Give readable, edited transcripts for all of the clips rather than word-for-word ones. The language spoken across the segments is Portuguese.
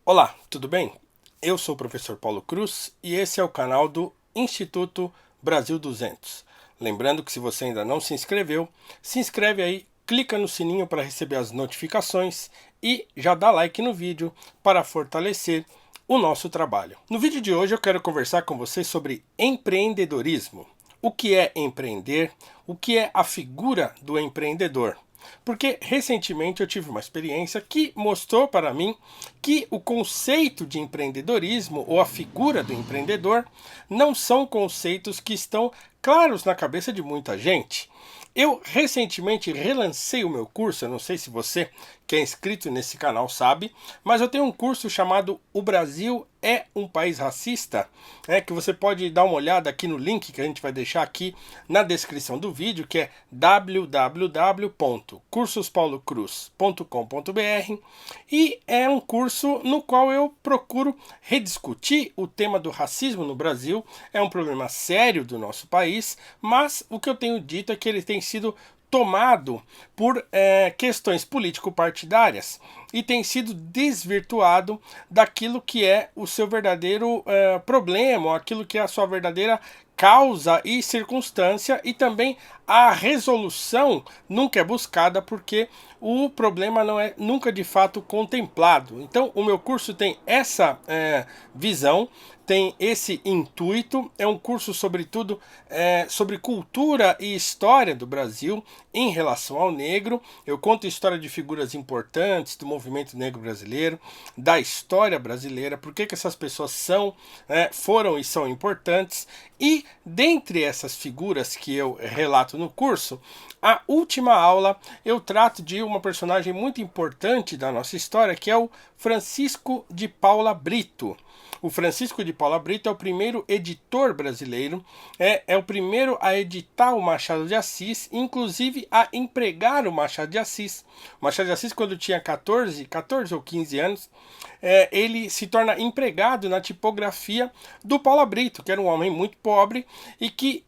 Olá, tudo bem? Eu sou o professor Paulo Cruz e esse é o canal do Instituto Brasil 200. Lembrando que se você ainda não se inscreveu, se inscreve aí, clica no sininho para receber as notificações e já dá like no vídeo para fortalecer o nosso trabalho. No vídeo de hoje eu quero conversar com você sobre empreendedorismo. O que é empreender? O que é a figura do empreendedor? Porque recentemente eu tive uma experiência que mostrou para mim que o conceito de empreendedorismo ou a figura do empreendedor não são conceitos que estão claros na cabeça de muita gente. Eu recentemente relancei o meu curso, eu não sei se você que é inscrito nesse canal sabe, mas eu tenho um curso chamado O Brasil é um País Racista, que você pode dar uma olhada aqui no link que a gente vai deixar aqui na descrição do vídeo, que é www.cursospaulocruz.com.br, e é um curso no qual eu procuro rediscutir o tema do racismo no Brasil. É um problema sério do nosso país, mas o que eu tenho dito é que ele tem sido tomado por questões político-partidárias e tem sido desvirtuado daquilo que é o seu verdadeiro problema, aquilo que é a sua verdadeira causa e circunstância, e também a resolução nunca é buscada porque o problema não é nunca de fato contemplado. Então o meu curso tem essa visão, tem esse intuito. É um curso sobretudo sobre cultura e história do Brasil em relação ao negro. Eu conto a história de figuras importantes do movimento negro brasileiro, da história brasileira, por que essas pessoas foram e são importantes. E dentre essas figuras que eu relato no curso, a última aula eu trato de uma personagem muito importante da nossa história, que é o Francisco de Paula Brito. O Francisco de Paula Brito é o primeiro editor brasileiro, é o primeiro a editar o Machado de Assis, inclusive a empregar o Machado de Assis. O Machado de Assis, quando tinha 14 ou 15 anos, ele se torna empregado na tipografia do Paula Brito, que era um homem muito pobre e que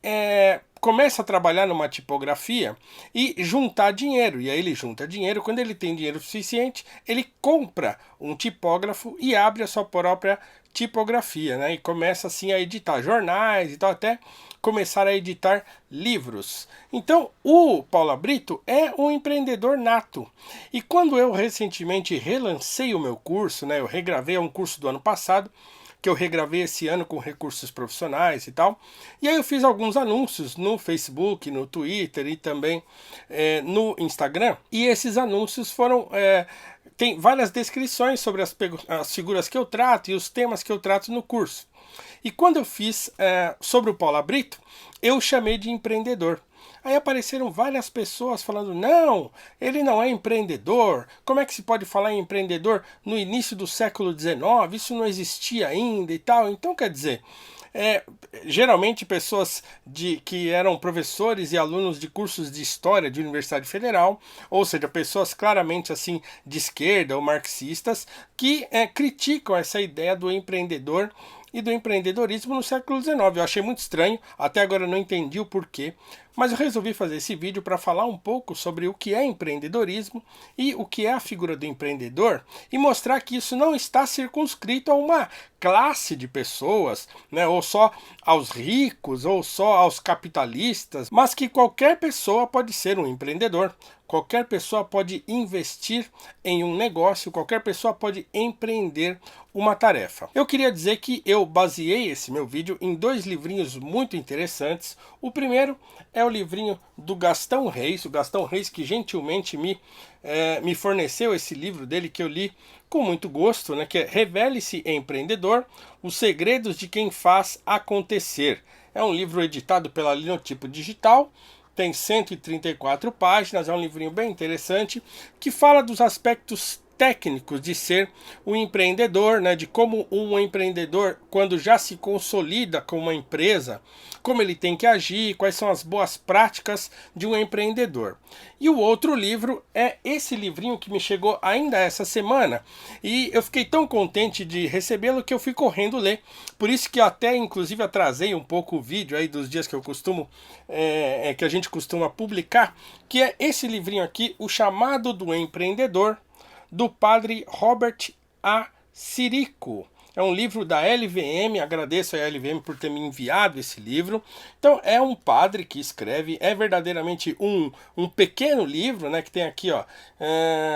começa a trabalhar numa tipografia e juntar dinheiro. E aí ele junta dinheiro. Quando ele tem dinheiro suficiente, ele compra um tipógrafo e abre a sua própria tipografia, né? E começa assim a editar jornais e tal, até começar a editar livros. Então, o Paula Brito é um empreendedor nato. E quando eu recentemente relancei o meu curso, né? Eu regravei um curso do ano passado, que eu regravei esse ano com recursos profissionais e tal. E aí eu fiz alguns anúncios no Facebook, no Twitter e também no Instagram. E esses anúncios foram... tem várias descrições sobre as figuras que eu trato e os temas que eu trato no curso. E quando eu fiz sobre o Paula Brito, eu chamei de empreendedor. Aí apareceram várias pessoas falando: não, ele não é empreendedor. Como é que se pode falar em empreendedor no início do século XIX? Isso não existia ainda e tal. Então, quer dizer, geralmente pessoas que eram professores e alunos de cursos de história de Universidade Federal, ou seja, pessoas claramente assim de esquerda ou marxistas, que criticam essa ideia do empreendedor e do empreendedorismo no século XIX. Eu achei muito estranho, até agora eu não entendi o porquê, mas eu resolvi fazer esse vídeo para falar um pouco sobre o que é empreendedorismo e o que é a figura do empreendedor, e mostrar que isso não está circunscrito a uma classe de pessoas, né, ou só aos ricos, ou só aos capitalistas, mas que qualquer pessoa pode ser um empreendedor. Qualquer pessoa pode investir em um negócio, qualquer pessoa pode empreender uma tarefa. Eu queria dizer que eu baseei esse meu vídeo em dois livrinhos muito interessantes. O primeiro é o livrinho do Gastão Reis, o Gastão Reis que gentilmente me forneceu esse livro dele, que eu li com muito gosto, né, que é Revele-se Empreendedor, Os Segredos de Quem Faz Acontecer. É um livro editado pela Linotipo Digital, tem 134 páginas, é um livrinho bem interessante, que fala dos aspectos técnicos de ser um empreendedor, né, de como um empreendedor, quando já se consolida como uma empresa, como ele tem que agir, quais são as boas práticas de um empreendedor. E o outro livro é esse livrinho que me chegou ainda essa semana, e eu fiquei tão contente de recebê-lo que eu fui correndo ler. Por isso que até inclusive atrasei um pouco o vídeo aí dos dias que eu costumo que a gente costuma publicar, que é esse livrinho aqui, O Chamado do Empreendedor, do padre Robert A. Sirico. É um livro da LVM, agradeço a LVM por ter me enviado esse livro. Então é um padre que escreve, é verdadeiramente um pequeno livro, né, que tem aqui, ó,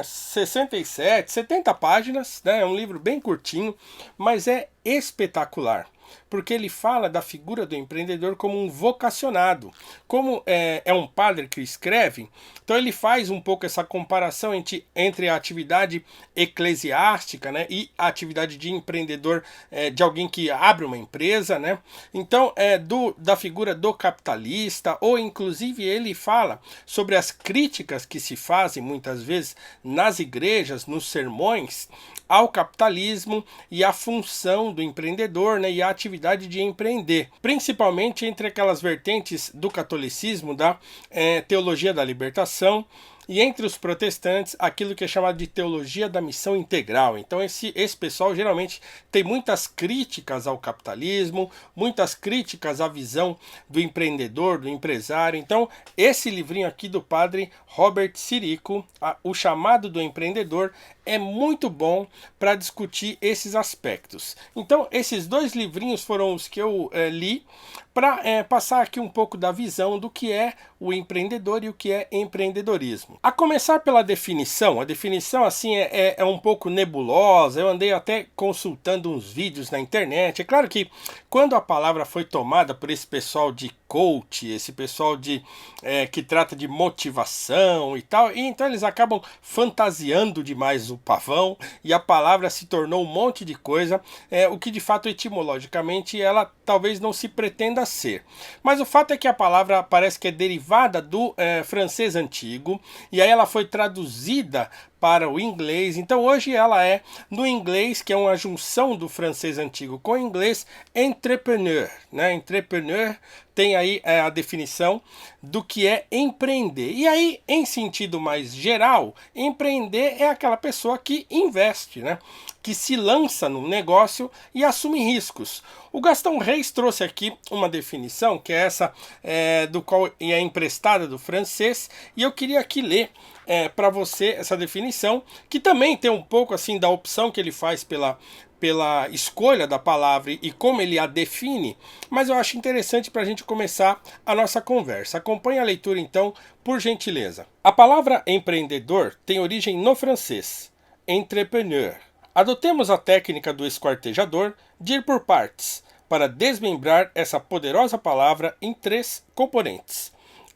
67, 70 páginas, né, é um livro bem curtinho, mas é espetacular. Porque ele fala da figura do empreendedor como um vocacionado. Como é um padre que escreve, então ele faz um pouco essa comparação entre a atividade eclesiástica, né, e a atividade de empreendedor, de alguém que abre uma empresa, né? Então da figura do capitalista, ou inclusive ele fala sobre as críticas que se fazem muitas vezes nas igrejas, nos sermões, ao capitalismo e à função do empreendedor, né, e a atividade de empreender, principalmente entre aquelas vertentes do catolicismo, da teologia da libertação, e entre os protestantes, aquilo que é chamado de teologia da missão integral. Então esse pessoal geralmente tem muitas críticas ao capitalismo, muitas críticas à visão do empreendedor, do empresário. Então esse livrinho aqui do padre Robert Sirico, O Chamado do Empreendedor, é muito bom para discutir esses aspectos. Então esses dois livrinhos foram os que eu li para passar aqui um pouco da visão do que é o empreendedor e o que é empreendedorismo. A começar pela definição, a definição assim é um pouco nebulosa, eu andei até consultando uns vídeos na internet. É claro que quando a palavra foi tomada por esse pessoal de coach, esse pessoal que trata de motivação e tal, e então eles acabam fantasiando demais o pavão e a palavra se tornou um monte de coisa, o que de fato etimologicamente ela talvez não se pretenda ser. Mas o fato é que a palavra parece que é derivada do francês antigo, e aí ela foi traduzida para o inglês. Então hoje ela é no inglês, que é uma junção do francês antigo com o inglês, entrepreneur, né? Entrepreneur tem aí a definição do que é empreender. E aí, em sentido mais geral, empreender é aquela pessoa que investe, né? Que se lança no negócio e assume riscos. O Gastão Reis trouxe aqui uma definição, que é essa do qual é emprestada do francês, e eu queria aqui ler para você essa definição, que também tem um pouco assim da opção que ele faz pela escolha da palavra e como ele a define, mas eu acho interessante para a gente começar a nossa conversa. Acompanhe a leitura então, por gentileza. A palavra empreendedor tem origem no francês, entrepreneur. Adotemos a técnica do esquartejador de ir por partes, para desmembrar essa poderosa palavra em 3 componentes.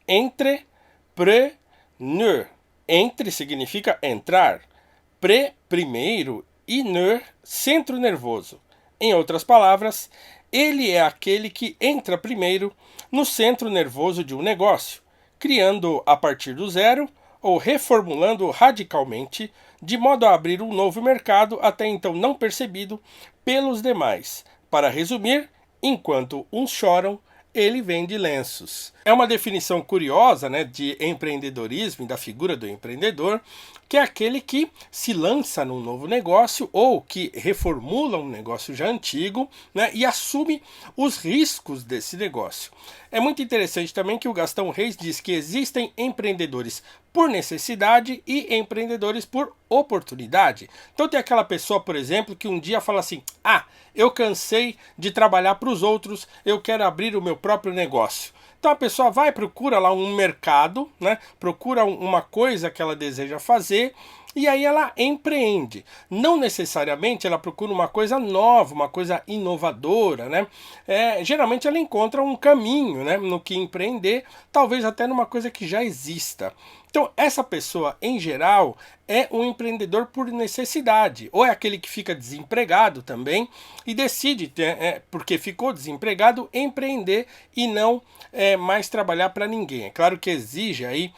Entrepreneur. Entre significa entrar, primeiro, e ner, centro nervoso. Em outras palavras, ele é aquele que entra primeiro no centro nervoso de um negócio, criando a partir do zero ou reformulando radicalmente, de modo a abrir um novo mercado até então não percebido pelos demais. Para resumir, enquanto uns choram, ele vende lenços. É uma definição curiosa, né, de empreendedorismo e da figura do empreendedor, que é aquele que se lança num novo negócio ou que reformula um negócio já antigo, né, e assume os riscos desse negócio. É muito interessante também que o Gastão Reis diz que existem empreendedores por necessidade e empreendedores por oportunidade. Então tem aquela pessoa, por exemplo, que um dia fala assim: eu cansei de trabalhar para os outros, eu quero abrir o meu próprio negócio. Então a pessoa vai, procura lá um mercado, né? Procura uma coisa que ela deseja fazer, e aí ela empreende. Não necessariamente ela procura uma coisa nova, uma coisa inovadora, né? Geralmente ela encontra um caminho, né, no que empreender, talvez até numa coisa que já exista. Então essa pessoa, em geral, é um empreendedor por necessidade, ou é aquele que fica desempregado também e decide, porque ficou desempregado, empreender e não mais trabalhar para ninguém. É claro que exige aí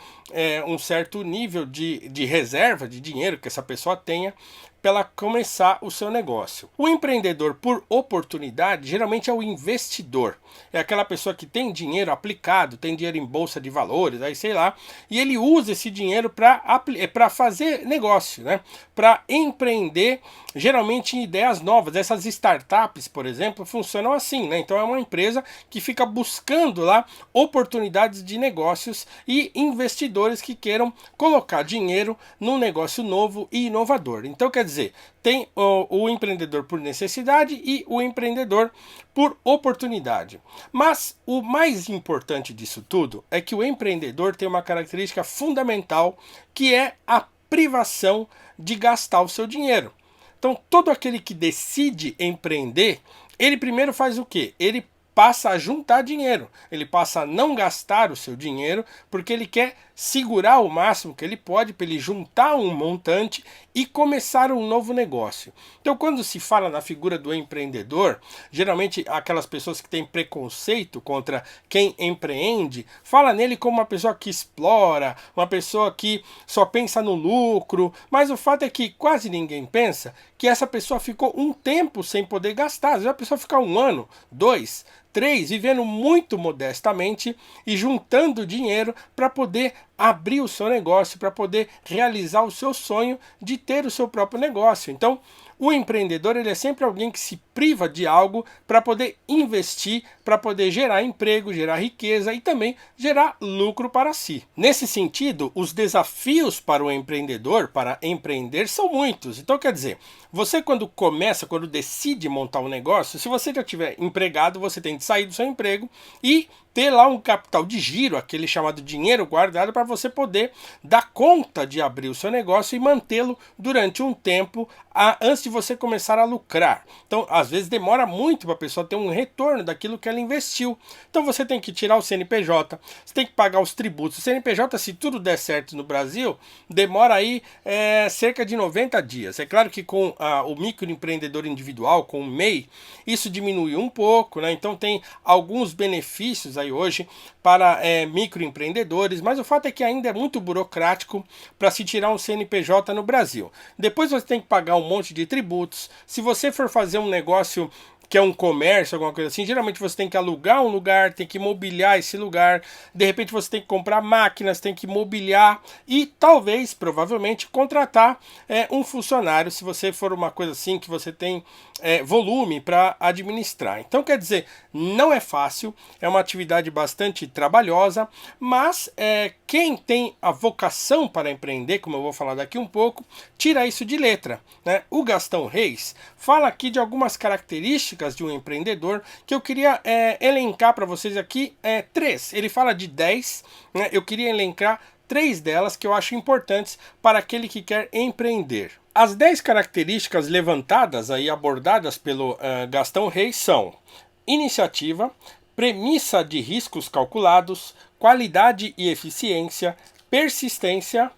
um certo nível de reserva de dinheiro que essa pessoa tenha para ela começar o seu negócio. O empreendedor por oportunidade geralmente é o investidor. É aquela pessoa que tem dinheiro aplicado, tem dinheiro em bolsa de valores, aí sei lá, e ele usa esse dinheiro para fazer negócio, né? Para empreender, geralmente em ideias novas. Essas startups, por exemplo, funcionam assim, né? Então é uma empresa que fica buscando lá oportunidades de negócios e investidores que queiram colocar dinheiro num negócio novo e inovador. Então quer dizer, dizer, tem o empreendedor por necessidade e o empreendedor por oportunidade. Mas o mais importante disso tudo é que o empreendedor tem uma característica fundamental, que é a privação de gastar o seu dinheiro. Então, todo aquele que decide empreender, ele primeiro faz o quê? Ele passa a juntar dinheiro, ele passa a não gastar o seu dinheiro, porque ele quer segurar o máximo que ele pode para ele juntar um montante e começar um novo negócio. Então, quando se fala na figura do empreendedor, geralmente aquelas pessoas que têm preconceito contra quem empreende, fala nele como uma pessoa que explora, uma pessoa que só pensa no lucro, mas o fato é que quase ninguém pensa que essa pessoa ficou um tempo sem poder gastar. Às vezes a pessoa fica 1 ano, 2, 3, vivendo muito modestamente e juntando dinheiro para poder abrir o seu negócio, para poder realizar o seu sonho de ter o seu próprio negócio. Então, o empreendedor, ele é sempre alguém que se priva de algo para poder investir, para poder gerar emprego, gerar riqueza e também gerar lucro para si. Nesse sentido, os desafios para o empreendedor, para empreender, são muitos. Então, quer dizer, você quando decide montar um negócio, se você já estiver empregado, você tem que sair do seu emprego e ter lá um capital de giro, aquele chamado dinheiro guardado, para você poder dar conta de abrir o seu negócio e mantê-lo durante um tempo antes de você começar a lucrar. Então, às vezes demora muito para a pessoa ter um retorno daquilo que ela investiu. Então, você tem que tirar o CNPJ, você tem que pagar os tributos. O CNPJ, se tudo der certo no Brasil, demora aí cerca de 90 dias. É claro que com o microempreendedor individual, com o MEI, isso diminui um pouco, né? Então, tem alguns benefícios aí hoje para microempreendedores, mas o fato é que ainda é muito burocrático para se tirar um CNPJ no Brasil. Depois você tem que pagar um monte de tributos. Se você for fazer um negócio que é um comércio, alguma coisa assim, geralmente você tem que alugar um lugar, tem que mobiliar esse lugar, de repente você tem que comprar máquinas, tem que mobiliar e talvez, provavelmente, contratar um funcionário, se você for uma coisa assim que você tem volume para administrar. Então, quer dizer, não é fácil, é uma atividade bastante trabalhosa, mas quem tem a vocação para empreender, como eu vou falar daqui um pouco, tira isso de letra, né? O Gastão Reis fala aqui de algumas características de um empreendedor que eu queria elencar para vocês aqui 3. Ele fala de 10, né? Eu queria elencar 3 delas que eu acho importantes para aquele que quer empreender. As 10 características levantadas aí, abordadas pelo Gastão Reis são: iniciativa, premissa de riscos calculados, qualidade e eficiência, persistência,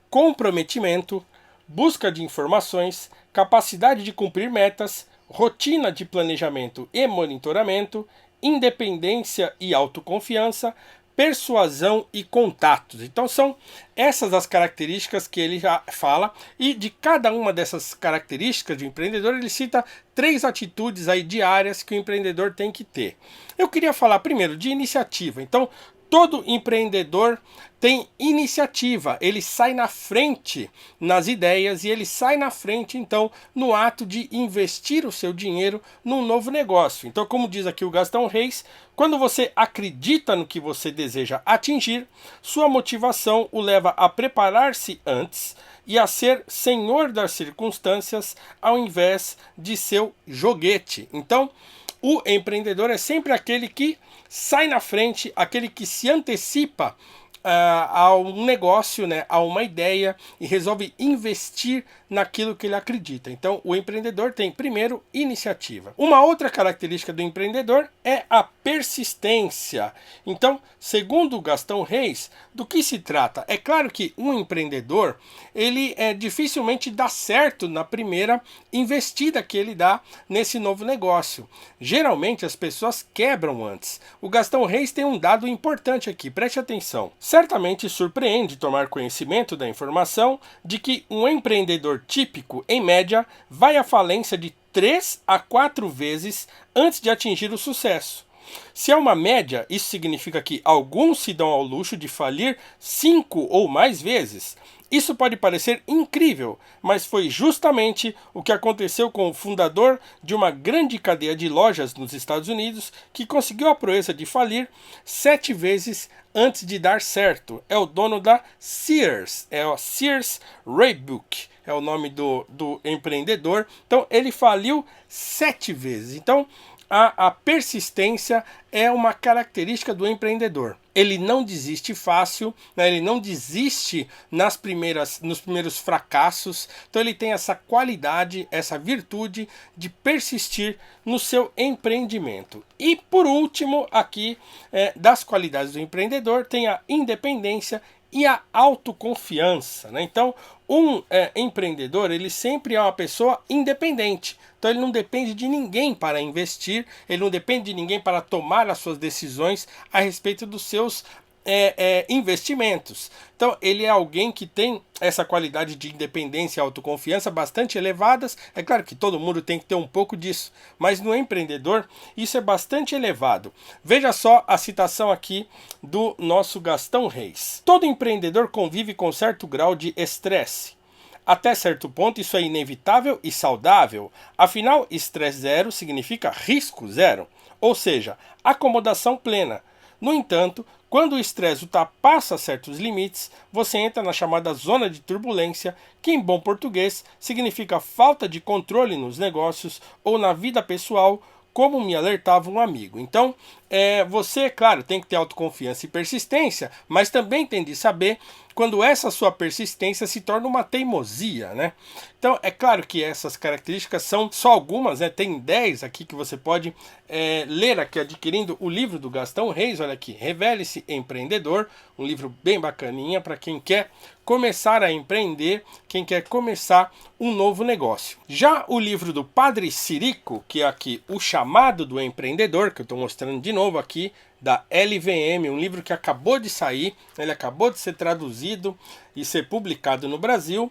comprometimento, busca de informações, capacidade de cumprir metas, rotina de planejamento e monitoramento, independência e autoconfiança, persuasão e contatos. Então são essas as características que ele já fala, e de cada uma dessas características de empreendedor ele cita 3 atitudes aí diárias que o empreendedor tem que ter. Eu queria falar primeiro de iniciativa. Então, todo empreendedor tem iniciativa, ele sai na frente nas ideias e ele sai na frente, então, no ato de investir o seu dinheiro num novo negócio. Então, como diz aqui o Gastão Reis, quando você acredita no que você deseja atingir, sua motivação o leva a preparar-se antes e a ser senhor das circunstâncias ao invés de seu joguete. Então, o empreendedor é sempre aquele que sai na frente, aquele que se antecipa a um negócio, né, a uma ideia, e resolve investir naquilo que ele acredita. Então, o empreendedor tem, primeiro, iniciativa. Uma outra característica do empreendedor é a persistência. Então, segundo o Gastão Reis, do que se trata? É claro que um empreendedor, ele dificilmente dá certo na primeira investida que ele dá nesse novo negócio. Geralmente, as pessoas quebram antes. O Gastão Reis tem um dado importante aqui, preste atenção. Certamente surpreende tomar conhecimento da informação de que um empreendedor típico, em média, vai à falência de 3 a 4 vezes antes de atingir o sucesso. Se é uma média, isso significa que alguns se dão ao luxo de falir 5 ou mais vezes. Isso pode parecer incrível, mas foi justamente o que aconteceu com o fundador de uma grande cadeia de lojas nos Estados Unidos, que conseguiu a proeza de falir 7 vezes antes de dar certo. É o dono da Sears, é o Sears Roebuck, é o nome do empreendedor. Então ele faliu 7 vezes. Então a persistência é uma característica do empreendedor. Ele não desiste fácil, né? Ele não desiste nos primeiros fracassos. Então ele tem essa qualidade, essa virtude de persistir no seu empreendimento. E por último, aqui, das qualidades do empreendedor, tem a independência e a autoconfiança, né? Então, empreendedor, ele sempre é uma pessoa independente. Então, ele não depende de ninguém para investir, ele não depende de ninguém para tomar as suas decisões a respeito dos seus investimentos. Então, ele é alguém que tem essa qualidade de independência e autoconfiança bastante elevadas. É claro que todo mundo tem que ter um pouco disso, mas no empreendedor isso é bastante elevado. Veja só a citação aqui do nosso Gastão Reis. Todo empreendedor convive com certo grau de estresse. Até certo ponto isso é inevitável e saudável. Afinal, estresse zero significa risco zero, ou seja, acomodação plena. No entanto, quando o estresse ultrapassa certos limites, você entra na chamada zona de turbulência, que em bom português significa falta de controle nos negócios ou na vida pessoal, como me alertava um amigo. Então, você, claro, tem que ter autoconfiança e persistência, mas também tem de saber quando essa sua persistência se torna uma teimosia, né? Então, é claro que essas características são só algumas, né? Tem 10 aqui que você pode ler aqui adquirindo o livro do Gastão Reis. Olha aqui, Revele-se Empreendedor, um livro bem bacaninha para quem quer começar a empreender, quem quer começar um novo negócio. Já o livro do Padre Cirico, que é aqui O Chamado do Empreendedor, que eu estou mostrando de novo aqui, da LVM, um livro que acabou de sair, ele acabou de ser traduzido e ser publicado no Brasil.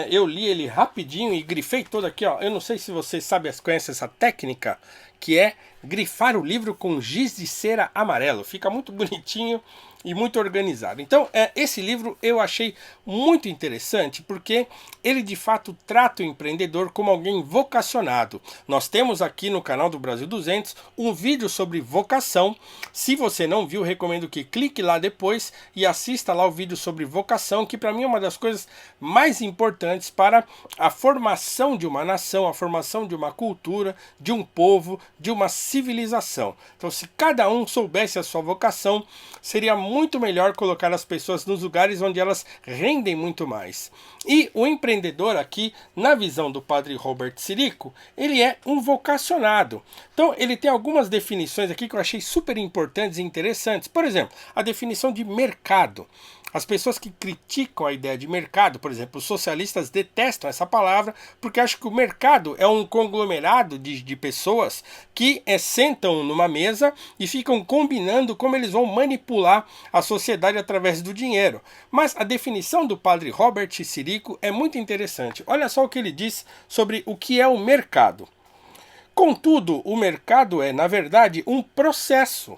Eu li ele rapidinho e grifei todo aqui, ó. Eu não sei se vocês conhecem essa técnica, que é grifar o livro com giz de cera amarelo. Fica muito bonitinho e muito organizado. Então, esse livro eu achei muito interessante, porque ele de fato trata o empreendedor como alguém vocacionado. Nós temos aqui no canal do Brasil 200 um vídeo sobre vocação. Se você não viu, recomendo que clique lá depois e assista lá o vídeo sobre vocação, que para mim é uma das coisas mais importantes para a formação de uma nação, a formação de uma cultura, de um povo, de uma civilização. Então, se cada um soubesse a sua vocação, seria muito melhor colocar as pessoas nos lugares onde elas rendem muito mais. E o empreendedor aqui, na visão do padre Robert Cirico, ele é um vocacionado. Então ele tem algumas definições aqui que eu achei super importantes e interessantes. Por exemplo, a definição de mercado. As pessoas que criticam a ideia de mercado, por exemplo, os socialistas detestam essa palavra porque acham que o mercado é um conglomerado de pessoas que sentam numa mesa e ficam combinando como eles vão manipular a sociedade através do dinheiro. Mas a definição do padre Robert Cirico é muito interessante. Olha só o que ele diz sobre o que é o mercado. Contudo, o mercado é, na verdade, um processo.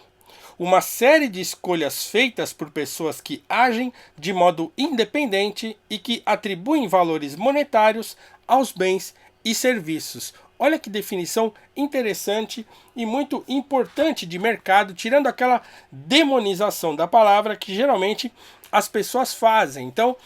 Uma série de escolhas feitas por pessoas que agem de modo independente e que atribuem valores monetários aos bens e serviços. Olha que definição interessante e muito importante de mercado, tirando aquela demonização da palavra que geralmente as pessoas fazem. Então,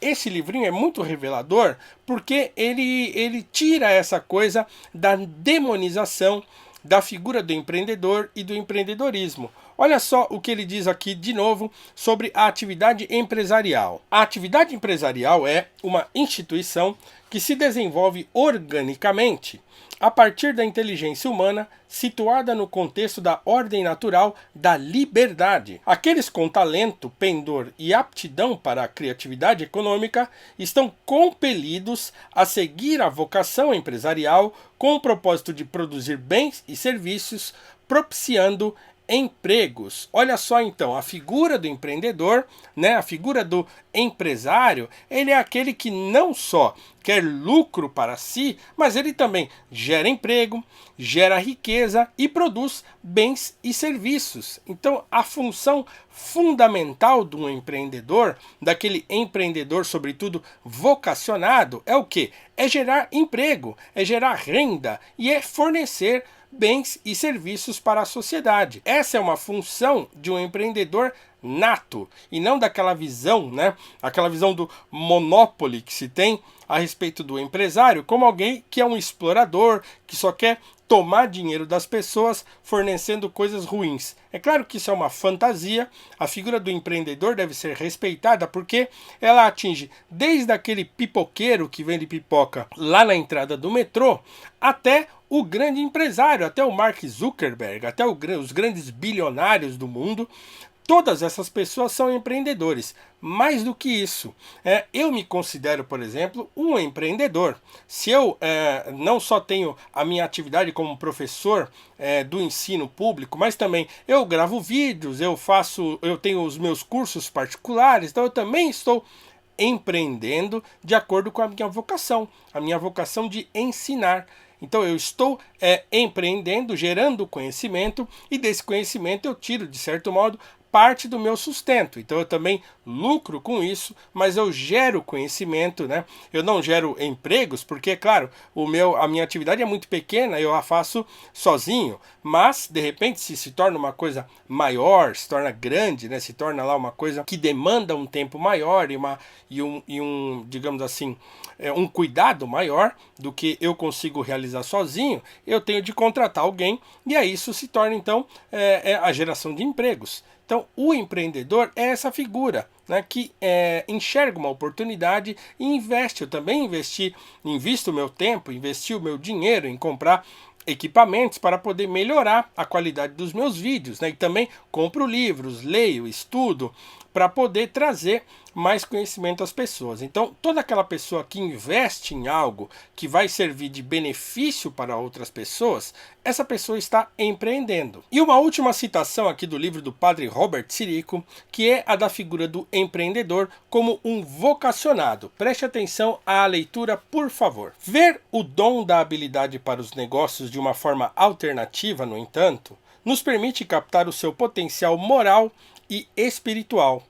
esse livrinho é muito revelador porque ele tira essa coisa da demonização da figura do empreendedor e do empreendedorismo. Olha só o que ele diz aqui de novo sobre a atividade empresarial. A atividade empresarial é uma instituição que se desenvolve organicamente a partir da inteligência humana situada no contexto da ordem natural da liberdade. Aqueles com talento, pendor e aptidão para a criatividade econômica estão compelidos a seguir a vocação empresarial com o propósito de produzir bens e serviços, propiciando empregos. Olha só então, a figura do empreendedor, né, a figura do empresário, ele é aquele que não só quer lucro para si, mas ele também gera emprego, gera riqueza e produz bens e serviços. Então, a função fundamental de um empreendedor, daquele empreendedor, sobretudo vocacionado, é o quê? É gerar emprego, é gerar renda e é fornecer bens e serviços para a sociedade. Essa é uma função de um empreendedor nato e não daquela visão, né? Aquela visão do Monopoly que se tem a respeito do empresário como alguém que é um explorador, que só quer tomar dinheiro das pessoas fornecendo coisas ruins. É claro que isso é uma fantasia, a figura do empreendedor deve ser respeitada porque ela atinge desde aquele pipoqueiro que vende pipoca lá na entrada do metrô até o grande empresário, até o Mark Zuckerberg, até os grandes bilionários do mundo. Todas essas pessoas são empreendedores. Mais do que isso, eu me considero, por exemplo, um empreendedor. Se eu não só tenho a minha atividade como professor do ensino público, mas também eu gravo vídeos, eu tenho os meus cursos particulares, então eu também estou empreendendo de acordo com a minha vocação de ensinar. Então eu estou empreendendo, gerando conhecimento, e desse conhecimento eu tiro, de certo modo, parte do meu sustento. Então eu também lucro com isso, mas eu gero conhecimento, né? Eu não gero empregos, porque, claro, a minha atividade é muito pequena, eu a faço sozinho, mas de repente se torna uma coisa maior, se torna grande, né? Se torna lá uma coisa que demanda um tempo maior e um digamos assim, um cuidado maior do que eu consigo realizar sozinho, eu tenho de contratar alguém, e aí isso se torna então a geração de empregos. Então, o empreendedor é essa figura, né, que enxerga uma oportunidade e investe. Eu também invisto o meu tempo, investi o meu dinheiro em comprar equipamentos para poder melhorar a qualidade dos meus vídeos, né? E também compro livros, leio, estudo para poder trazer mais conhecimento às pessoas. Então, toda aquela pessoa que investe em algo que vai servir de benefício para outras pessoas, essa pessoa está empreendendo. E uma última citação aqui do livro do padre Robert Sirico, que é a da figura do empreendedor como um vocacionado. Preste atenção à leitura, por favor. Ver o dom da habilidade para os negócios de uma forma alternativa, no entanto, nos permite captar o seu potencial moral e espiritual.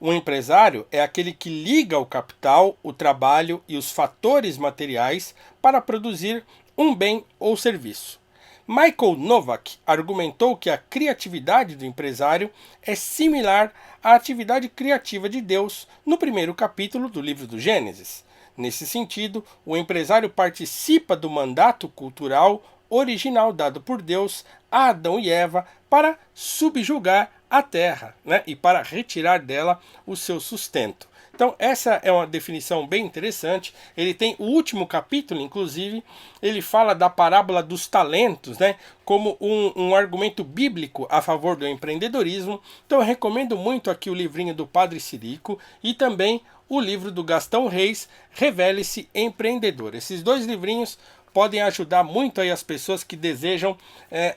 Um empresário é aquele que liga o capital, o trabalho e os fatores materiais para produzir um bem ou serviço. Michael Novak argumentou que a criatividade do empresário é similar à atividade criativa de Deus no primeiro capítulo do livro do Gênesis. Nesse sentido, o empresário participa do mandato cultural original dado por Deus a Adão e Eva para subjugar a terra, né, e para retirar dela o seu sustento. Então essa é uma definição bem interessante. Ele tem o último capítulo, inclusive, ele fala da parábola dos talentos, né, como um argumento bíblico a favor do empreendedorismo. Então eu recomendo muito aqui o livrinho do Padre Sirico e também o livro do Gastão Reis, Revele-se Empreendedor. Esses dois livrinhos podem ajudar muito aí as pessoas que desejam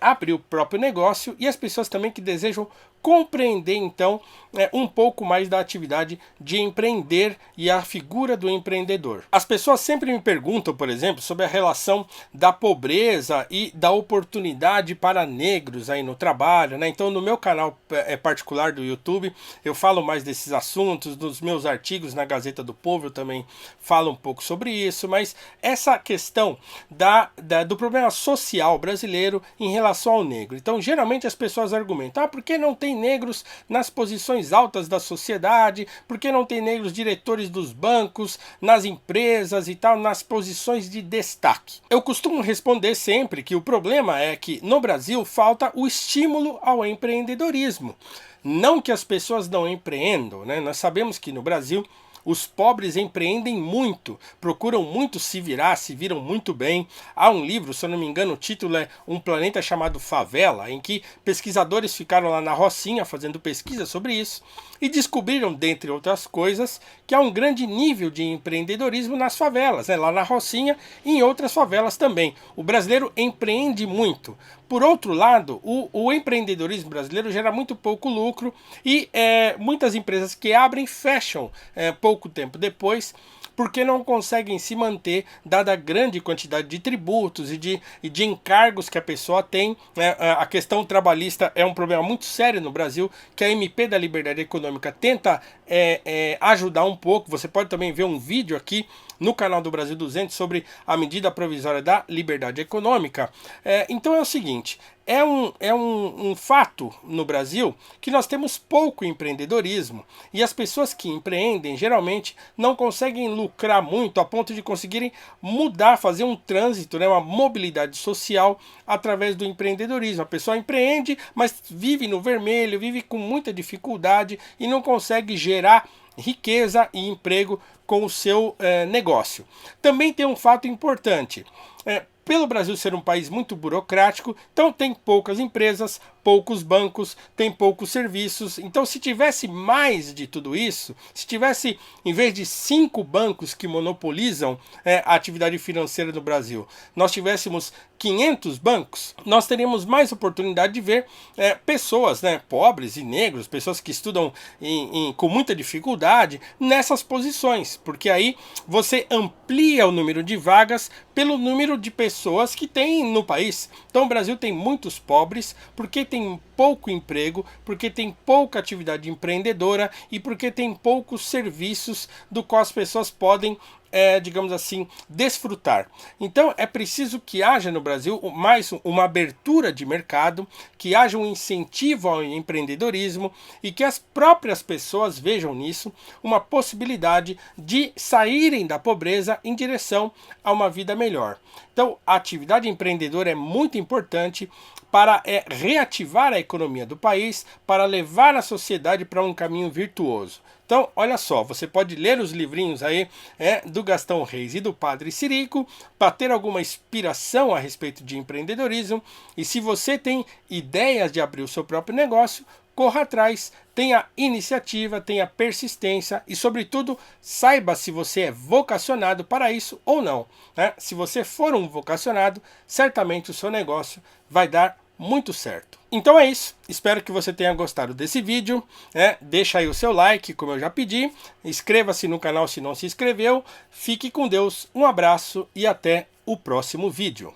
abrir o próprio negócio e as pessoas também que desejam compreender então um pouco mais da atividade de empreender e a figura do empreendedor. As pessoas sempre me perguntam, por exemplo, sobre a relação da pobreza e da oportunidade para negros aí no trabalho, né? Então no meu canal particular do YouTube eu falo mais desses assuntos, nos meus artigos na Gazeta do Povo eu também falo um pouco sobre isso, mas essa questão do problema social brasileiro em relação ao negro. Então geralmente as pessoas argumentam, por que não tem negros nas posições altas da sociedade, por que não tem negros diretores dos bancos, nas empresas e tal, nas posições de destaque? Eu costumo responder sempre que o problema é que no Brasil falta o estímulo ao empreendedorismo. Não que as pessoas não empreendam, né? Nós sabemos que no Brasil os pobres empreendem muito, procuram muito se viram muito bem. Há um livro, se eu não me engano, o título é Um Planeta Chamado Favela, em que pesquisadores ficaram lá na Rocinha fazendo pesquisa sobre isso e descobriram, dentre outras coisas, que há um grande nível de empreendedorismo nas favelas, né? Lá na Rocinha e em outras favelas também. O brasileiro empreende muito. por outro lado, o empreendedorismo brasileiro gera muito pouco lucro e muitas empresas que abrem fecham pouco tempo depois, porque não conseguem se manter, dada a grande quantidade de tributos e de encargos que a pessoa tem. A questão trabalhista é um problema muito sério no Brasil, que a MP da Liberdade Econômica tenta ajudar um pouco. Você pode também ver um vídeo aqui no canal do Brasil 200 sobre a medida provisória da liberdade econômica. Então é o seguinte, é um fato no Brasil que nós temos pouco empreendedorismo e as pessoas que empreendem geralmente não conseguem lucrar muito a ponto de conseguirem mudar, fazer um trânsito, uma mobilidade social através do empreendedorismo. A pessoa empreende, mas vive no vermelho, vive com muita dificuldade e não consegue gerar riqueza e emprego com o seu negócio. Também tem um fato importante. Pelo Brasil ser um país muito burocrático, então tem poucas empresas, poucos bancos, tem poucos serviços. Então, se tivesse mais de tudo isso, se tivesse, em vez de 5 bancos que monopolizam a atividade financeira no Brasil, nós tivéssemos 500 bancos, nós teríamos mais oportunidade de ver pessoas pobres e negros, pessoas que estudam com muita dificuldade nessas posições, porque aí você amplia o número de vagas pelo número de pessoas que tem no país. Então o Brasil tem muitos pobres porque tem pouco emprego, porque tem pouca atividade empreendedora e porque tem poucos serviços do qual as pessoas podem digamos assim, desfrutar. Então é preciso que haja no Brasil mais uma abertura de mercado, que haja um incentivo ao empreendedorismo e que as próprias pessoas vejam nisso uma possibilidade de saírem da pobreza em direção a uma vida melhor. Então a atividade empreendedora é muito importante para reativar a economia do país, para levar a sociedade para um caminho virtuoso. Então, olha só, você pode ler os livrinhos aí do Gastão Reis e do Padre Cirico para ter alguma inspiração a respeito de empreendedorismo. E se você tem ideias de abrir o seu próprio negócio, corra atrás, tenha iniciativa, tenha persistência e, sobretudo, saiba se você é vocacionado para isso ou não. Se você for um vocacionado, certamente o seu negócio vai dar muito certo. Então é isso, espero que você tenha gostado desse vídeo, deixa aí o seu like, como eu já pedi, inscreva-se no canal se não se inscreveu, fique com Deus, um abraço e até o próximo vídeo.